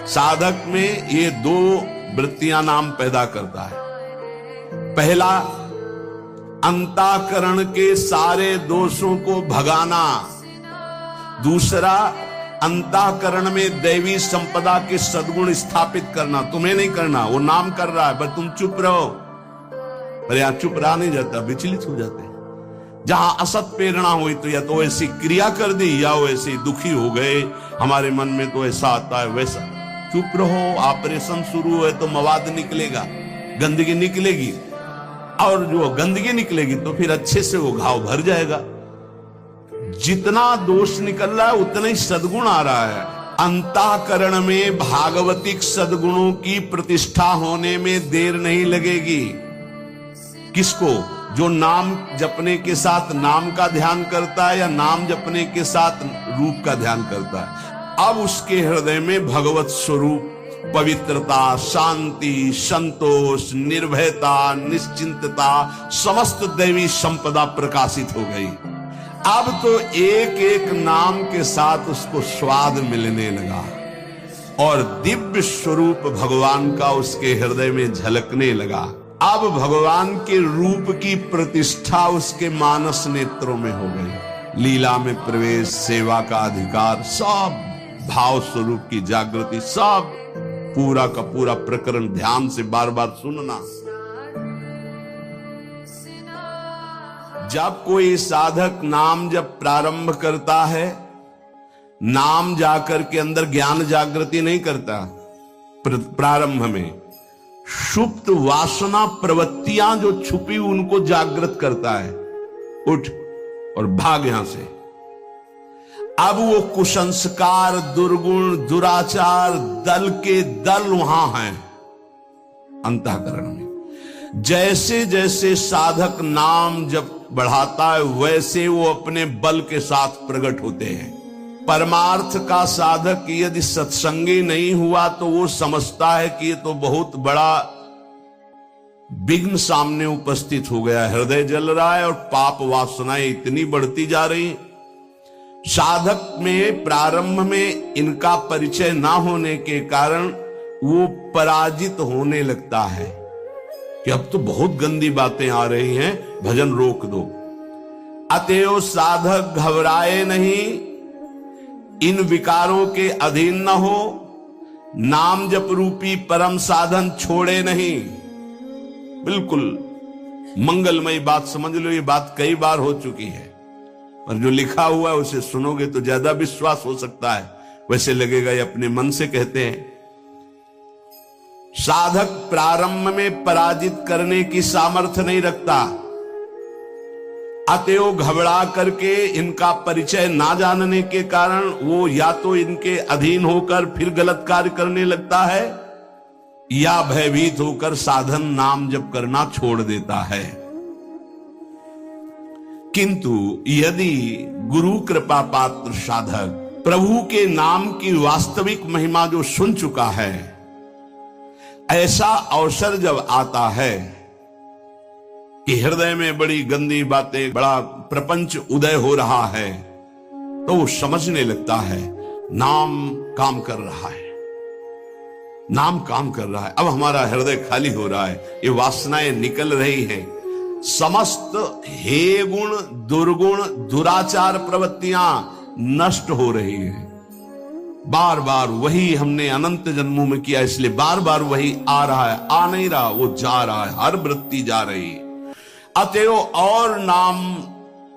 साधक में ये दो वृत्तियां नाम पैदा करता है। पहला, अंतःकरण के सारे दोषों को भगाना। दूसरा, अंतःकरण में दैवी संपदा के सद्गुण स्थापित करना। तुम्हें नहीं करना, वो नाम कर रहा है, बस तुम चुप रहो। पर यहां चुप रहा नहीं जाता, विचलित हो जाते हैं। जहां असत प्रेरणा हुई तो या तो ऐसी क्रिया कर दी या वो ऐसे दुखी हो गए, हमारे मन में तो ऐसा आता है वैसा। चुप रहो, ऑपरेशन शुरू है तो मवाद निकलेगा, गंदगी निकलेगी, और जो गंदगी निकलेगी तो फिर अच्छे से वो घाव भर जाएगा। जितना दोष निकल रहा है उतना ही सद्गुण आ रहा है। अंतःकरण में भागवतिक सद्गुणों की प्रतिष्ठा होने में देर नहीं लगेगी। किसको? जो नाम जपने के साथ नाम का ध्यान करता है या नाम जपने के साथ रूप का ध्यान करता है। अब उसके हृदय में भगवत स्वरूप, पवित्रता, शांति, संतोष, निर्भयता, निश्चिंतता, समस्त दैवी संपदा प्रकाशित हो गई। अब तो एक एक नाम के साथ उसको स्वाद मिलने लगा और दिव्य स्वरूप भगवान का उसके हृदय में झलकने लगा। अब भगवान के रूप की प्रतिष्ठा उसके मानस नेत्रों में हो गई। लीला में प्रवेश, सेवा का अधिकार, सब भाव स्वरूप की जागृति, सब पूरा का पूरा प्रकरण ध्यान से बार बार सुनना। जब कोई साधक नाम जब प्रारंभ करता है, नाम जाकर के अंदर ज्ञान जागृति नहीं करता। प्रारंभ में सुप्त वासना प्रवृत्तियां जो छुपी उनको जागृत करता है। उठ और भाग यहां से। अब वो कुसंस्कार, दुर्गुण, दुराचार दल के दल वहां हैं अंतःकरण में। जैसे जैसे साधक नाम जब बढ़ाता है वैसे वो अपने बल के साथ प्रकट होते हैं। परमार्थ का साधक यदि सत्संगी नहीं हुआ तो वो समझता है कि ये तो बहुत बड़ा विघ्न सामने उपस्थित हो गया, हृदय जल रहा है और पाप वासनाएं इतनी बढ़ती जा रही। साधक में प्रारंभ में इनका परिचय ना होने के कारण वो पराजित होने लगता है कि अब तो बहुत गंदी बातें आ रही हैं, भजन रोक दो। अतएव साधक घबराए नहीं, इन विकारों के अधीन न हो, नाम जप रूपी परम साधन छोड़े नहीं। बिल्कुल मंगलमयी बात समझ लो, ये बात कई बार हो चुकी है, पर जो लिखा हुआ है उसे सुनोगे तो ज्यादा विश्वास हो सकता है। वैसे लगेगा ये अपने मन से कहते हैं। साधक प्रारंभ में पराजित करने की सामर्थ्य नहीं रखता, अतएव घबरा करके इनका परिचय ना जानने के कारण वो या तो इनके अधीन होकर फिर गलत कार्य करने लगता है या भयभीत होकर साधन नाम जप करना छोड़ देता है। किंतु यदि गुरु कृपा पात्र साधक प्रभु के नाम की वास्तविक महिमा जो सुन चुका है, ऐसा अवसर जब आता है कि हृदय में बड़ी गंदी बातें, बड़ा प्रपंच उदय हो रहा है, तो वो समझने लगता है नाम काम कर रहा है, नाम काम कर रहा है। अब हमारा हृदय खाली हो रहा है, ये वासनाएं निकल रही हैं, समस्त हे गुण, दुर्गुण, दुराचार प्रवृत्तियां नष्ट हो रही हैं। बार बार वही हमने अनंत जन्मों में किया, इसलिए बार बार वही आ रहा है, आ नहीं रहा, वो जा रहा है, हर वृत्ति जा रही है। अतएव और नाम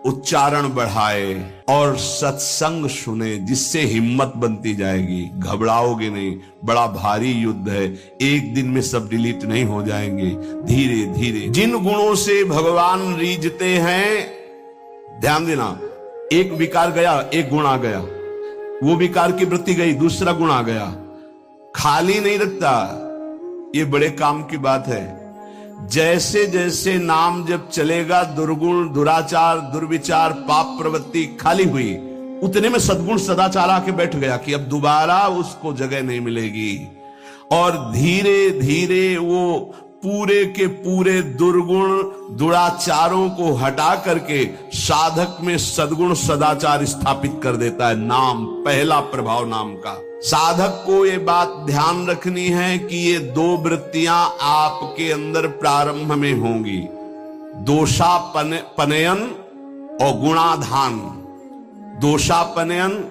उच्चारण बढ़ाए और सत्संग सुने, जिससे हिम्मत बनती जाएगी, घबराओगे नहीं। बड़ा भारी युद्ध है, एक दिन में सब डिलीट नहीं हो जाएंगे, धीरे धीरे। जिन गुणों से भगवान रीझते हैं, ध्यान देना, एक विकार गया, एक गुण आ गया, वो विकार की वृत्ति गई, दूसरा गुण आ गया, खाली नहीं रखता। ये बड़े काम की बात है। जैसे जैसे नाम जब चलेगा, दुर्गुण, दुराचार, दुर्विचार, पाप प्रवृत्ति खाली हुई, उतने में सद्गुण सदाचार आके बैठ गया कि अब दोबारा उसको जगह नहीं मिलेगी। और धीरे धीरे वो पूरे के पूरे दुर्गुण दुराचारों को हटा करके साधक में सद्गुण सदाचार स्थापित कर देता है। नाम, पहला प्रभाव नाम का। साधक को ये बात ध्यान रखनी है कि ये दो वृत्तियां आपके अंदर प्रारंभ में होंगी, दोषापनयन और गुणाधान। दोषापनयन,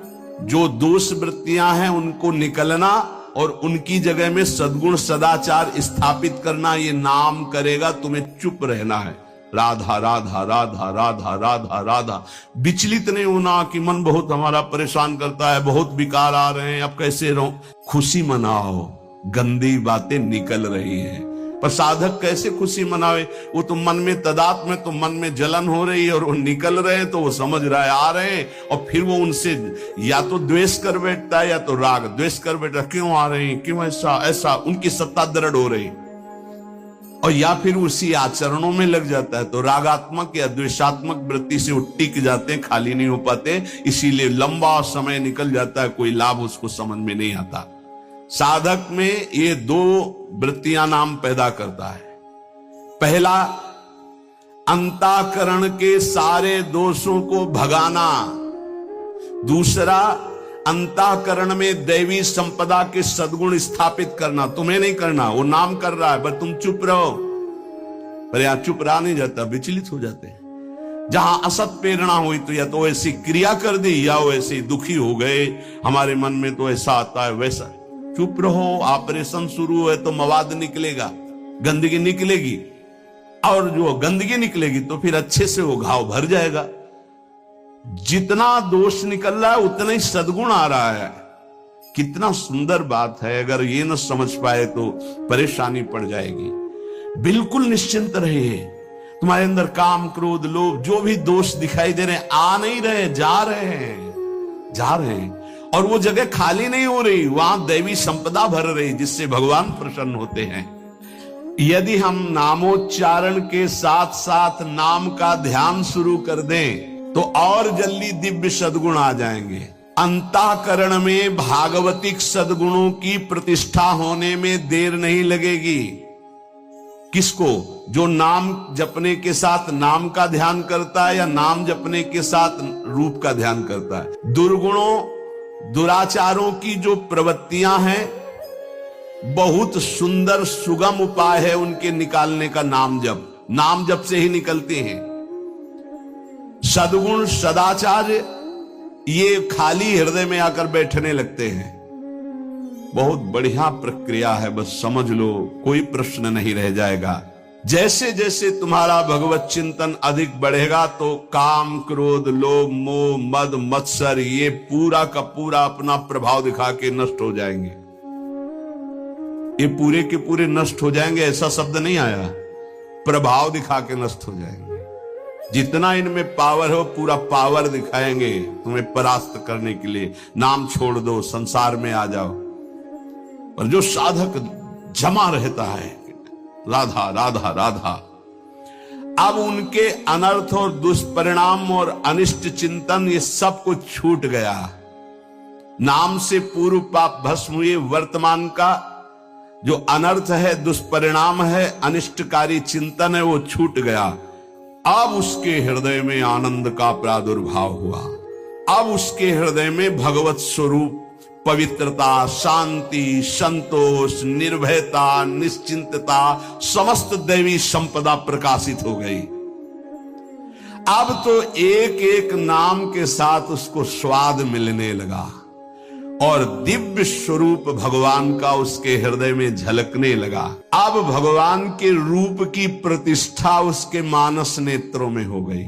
जो दोष वृत्तियां हैं उनको निकलना और उनकी जगह में सद्गुण सदाचार स्थापित करना, ये नाम करेगा। तुम्हें चुप रहना है, राधा राधा राधा राधा राधा राधा। विचलित नहीं होना कि मन बहुत हमारा परेशान करता है, बहुत विकार आ रहे हैं, अब कैसे रहूं। खुशी मनाओ, गंदी बातें निकल रही हैं। पर साधक कैसे खुशी मनावे? वो तो मन में तदात्म में, तो मन में जलन हो रही है और वो निकल रहे हैं तो वो समझ रहा है आ रहे हैं, और फिर वो उनसे या तो द्वेष कर बैठता है या तो राग। द्वेष कर बैठता, क्यों आ रहे हैं, क्यों ऐसा ऐसा, उनकी सत्ता दृढ़ हो रही। और या फिर उसी आचरणों में लग जाता है तो रागात्मक या द्वेषात्मक वृत्ति से वो टिक जाते हैं, खाली नहीं हो पाते। इसीलिए लंबा समय निकल जाता है, कोई लाभ उसको समझ में नहीं आता। साधक में ये दो वृत्तियां नाम पैदा करता है। पहला, अंतःकरण के सारे दोषों को भगाना। दूसरा, अंतःकरण में दैवी संपदा के सद्गुण स्थापित करना। तुम्हें नहीं करना, वो नाम कर रहा है, पर तुम चुप रहो। पर यहां चुप रहा नहीं जाता, विचलित हो जाते हैं। जहां असत प्रेरणा हुई तो या तो ऐसी क्रिया कर दी या वो ऐसे दुखी हो गए, हमारे मन में तो ऐसा आता है वैसा। चुप रहो, ऑपरेशन शुरू है तो मवाद निकलेगा, गंदगी निकलेगी, और जो गंदगी निकलेगी तो फिर अच्छे से वो घाव भर जाएगा। जितना दोष निकल रहा है उतना ही सद्गुण आ रहा है। कितना सुंदर बात है, अगर ये न समझ पाए तो परेशानी पड़ जाएगी। बिल्कुल निश्चिंत रहिए, तुम्हारे अंदर काम क्रोध लोभ जो भी दोष दिखाई दे रहे हैं, आ नहीं रहे, जा रहे हैं, जा रहे हैं। और वो जगह खाली नहीं हो रही, वहां दैवी संपदा भर रही, जिससे भगवान प्रसन्न होते हैं। यदि हम नामोच्चारण के साथ साथ नाम का ध्यान शुरू कर दें तो और जल्दी दिव्य सद्गुण आ जाएंगे। अंतःकरण में भागवतिक सद्गुणों की प्रतिष्ठा होने में देर नहीं लगेगी। किसको? जो नाम जपने के साथ नाम का ध्यान करता है या नाम जपने के साथ रूप का ध्यान करता है। दुर्गुणों दुराचारों की जो प्रवृत्तियां हैं, बहुत सुंदर सुगम उपाय है उनके निकालने का नाम जप। नाम जप से ही निकलते हैं। सद्गुण सदाचार ये खाली हृदय में आकर बैठने लगते हैं। बहुत बढ़िया प्रक्रिया है, बस समझ लो, कोई प्रश्न नहीं रह जाएगा। जैसे जैसे तुम्हारा भगवत चिंतन अधिक बढ़ेगा तो काम क्रोध लोभ मोह मद मत्सर ये पूरा का पूरा अपना प्रभाव दिखा के नष्ट हो जाएंगे। ये पूरे के पूरे नष्ट हो जाएंगे, ऐसा शब्द नहीं आया, प्रभाव दिखा के नष्ट हो जाएंगे। जितना इनमें पावर हो पूरा पावर दिखाएंगे तुम्हें परास्त करने के लिए। नाम छोड़ दो, संसार में आ जाओ। पर जो साधक जमा रहता है, राधा राधा राधा, अब उनके अनर्थ और दुष्परिणाम और अनिष्ट चिंतन ये सब कुछ छूट गया। नाम से पूर्व पाप भस्म हुए, वर्तमान का जो अनर्थ है, दुष्परिणाम है, अनिष्टकारी चिंतन है, वो छूट गया। अब उसके हृदय में आनंद का प्रादुर्भाव हुआ। अब उसके हृदय में भगवत स्वरूप पवित्रता, शांति, संतोष, निर्भयता, निश्चिंतता, समस्त दैवी संपदा प्रकाशित हो गई। अब तो एक एक नाम के साथ उसको स्वाद मिलने लगा और दिव्य स्वरूप भगवान का उसके हृदय में झलकने लगा। अब भगवान के रूप की प्रतिष्ठा उसके मानस नेत्रों में हो गई।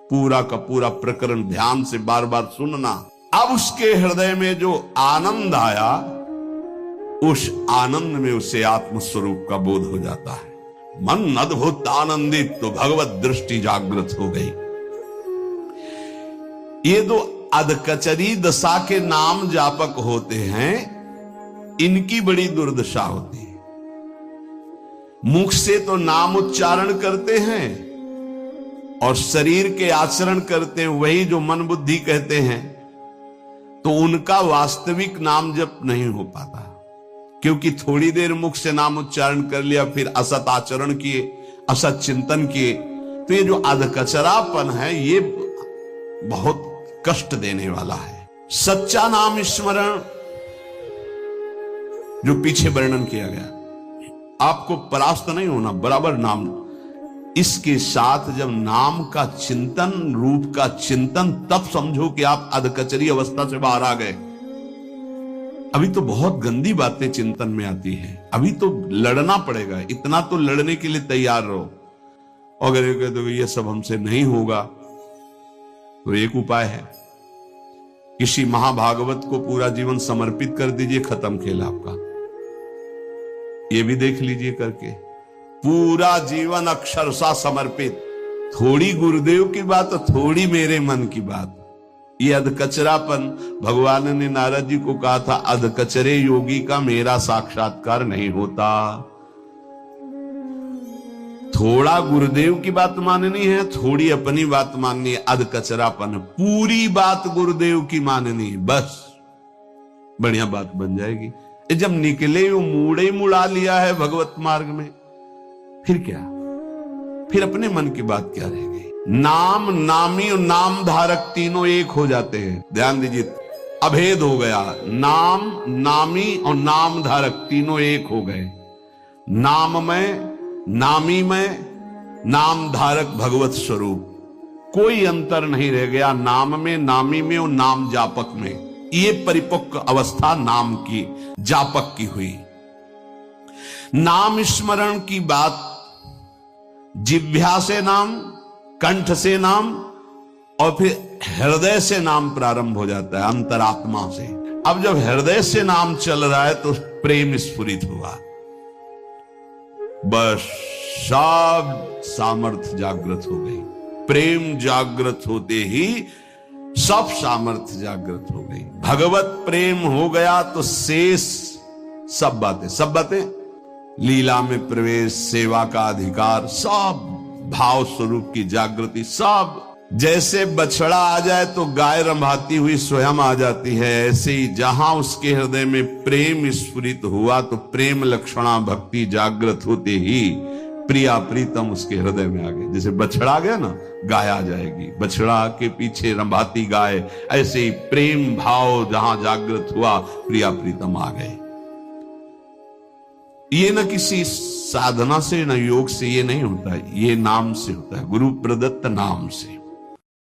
पूरा का पूरा प्रकरण ध्यान से बार बार सुनना। अब उसके हृदय में जो आनंद आया, उस आनंद में उसे आत्मस्वरूप का बोध हो जाता है। मन अद्भुत आनंदित, तो भगवत दृष्टि जागृत हो गई। ये दो अधकचरी दशा के नाम जापक होते हैं, इनकी बड़ी दुर्दशा होती है। मुख से तो नाम उच्चारण करते हैं और शरीर के आचरण करते हैं वही जो मन बुद्धि कहते हैं, तो उनका वास्तविक नाम जप नहीं हो पाता। क्योंकि थोड़ी देर मुख से नाम उच्चारण कर लिया, फिर असत आचरण किए, असत चिंतन किए, तो ये जो अधकचरापन है ये बहुत कष्ट देने वाला है। सच्चा नाम स्मरण जो पीछे वर्णन किया गया, आपको परास्त नहीं होना, बराबर नाम। इसके साथ जब नाम का चिंतन, रूप का चिंतन, तब समझो कि आप अधकचरी अवस्था से बाहर आ गए। अभी तो बहुत गंदी बातें चिंतन में आती हैं, अभी तो लड़ना पड़ेगा, इतना तो लड़ने के लिए तैयार रहो। अगर ये कहते हो ये सब हमसे नहीं होगा, तो एक उपाय है, किसी महाभागवत को पूरा जीवन समर्पित कर दीजिए, खत्म खेल आपका। ये भी देख लीजिए करके, पूरा जीवन अक्षरशः समर्पित, थोड़ी गुरुदेव की बात, थोड़ी मेरे मन की बात। ये अधकचरापन, भगवान ने नारद जी को कहा था, अधकचरे योगी का मेरा साक्षात्कार नहीं होता। थोड़ा गुरुदेव की बात माननी है, थोड़ी अपनी बात माननी है, अधकचरापन। पूरी बात गुरुदेव की माननी है, बस बढ़िया बात बन जाएगी। जब निकले वो मूड़े मुड़ा लिया है भगवत मार्ग में, फिर क्या, फिर अपने मन की बात क्या रह गई। नाम, नामी और नाम धारक तीनों एक हो जाते हैं, ध्यान दीजिए, अभेद हो गया। नाम, नामी और नाम धारक तीनों एक हो गए। नाम में, नामी में, नाम धारक भगवत स्वरूप, कोई अंतर नहीं रह गया नाम में, नामी में और नाम जापक में। ये परिपक्व अवस्था नाम की, जापक की हुई। नाम स्मरण की बात, जिह्वा से नाम, कंठ से नाम और फिर हृदय से नाम प्रारंभ हो जाता है, अंतरात्मा से। अब जब हृदय से नाम चल रहा है तो प्रेम स्फुरित हुआ, बस सब सामर्थ्य जागृत हो गई। प्रेम जागृत होते ही सब सामर्थ्य जागृत हो गई। भगवत प्रेम हो गया तो शेष सब बातें, लीला में प्रवेश, सेवा का अधिकार, सब भाव स्वरूप की जागृति, सब। जैसे बछड़ा आ जाए तो गाय रंभाती हुई स्वयं आ जाती है, ऐसे ही जहां उसके हृदय में प्रेम स्फुरित हुआ तो प्रेम लक्षणा भक्ति जागृत होते ही प्रिया प्रीतम उसके हृदय में आ गए। जैसे बछड़ा आ गया ना, गाय आ जाएगी, बछड़ा के पीछे रंभाती गाय, ऐसे ही प्रेम भाव जहां जागृत हुआ प्रिया प्रीतम आ गए। ये न किसी साधना से, न योग से ये नहीं होता है, ये नाम से होता है, गुरु प्रदत्त नाम से।